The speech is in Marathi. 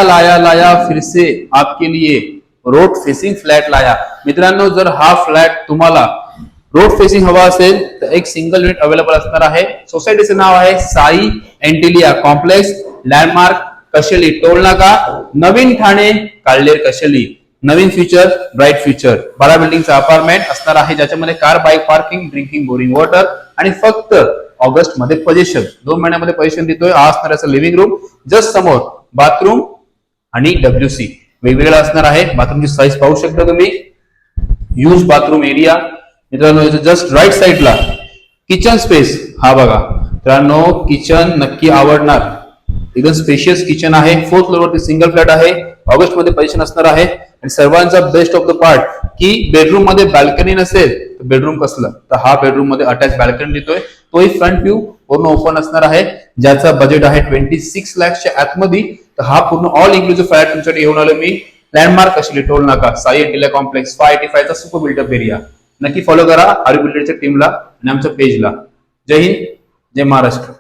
लाया लाया लाया फिर से आपके लिए रोड फेसिंग फ्लॅट लाया. मित्रांनो, जर हा फ्लॅट तुम्हाला रोड फेसिंग हवा असेल तर एक सिंगल युनिट अवेलेबल असणार आहे. सोसायटीचं नाव आहे Sai Antilia complex, landmark Kasheli toll नाका, नवीन ठाणे, काळलेर कशेली. नवीन फ्युचर, ब्राईट फ्युचर. 12 बिल्डिंगचा अपार्टमेंट असणार आहे, ज्याच्यामध्ये car, bike parking, drinking, boring water आणि फक्त ऑगस्ट मध्ये पोझिशन, 2 महिन्यामध्ये पोझिशन देतोय. हा असणार आहे लिव्हिंग रूम, जस्ट समोर बाथरूम आणि WC वेगवेगळा असणार आहे. बाथरूमची साईज पाहू शकता तुम्ही. Use bathroom area. मित्रांनो, जस्ट राईट साईडला किचन स्पेस हा बघा. मित्रांनो, किचन नक्की आवडणार. एकदम स्पेशियस किचन आहे. 4th फ्लोअरवरती सिंगल फ्लॅट आहे. ऑगस्ट मध्ये पोझिशन असणार आहे. आणि सर्वांचा बेस्ट ऑफ द पार्ट की बेडरूम मध्ये बॅल्कनी नसेल तर बेडरूम कसलं, तर हा बेडरूम मध्ये अटॅच बॅल्कनी देतोय. तोही फ्रंट व्ह्यू पूर्ण ओपन असणार आहे, ज्याचा बजेट आहे 26 लाखच्या आतमध्ये. तर हा पूर्ण ऑल इन्क्लुसिव्ह फ्लॅट तुमच्याकडे घेऊन आलो मी. लँडमार्क कशेली टोल नाका, साई एंटिलिया कॉम्प्लेक्स, 585 चा सुपर बिल्डअप एरिया. नक्की फॉलो करा आरबी बिल्डरच्या टीमला आणि आमच्या पेजला. जय हिंद, जय महाराष्ट्र.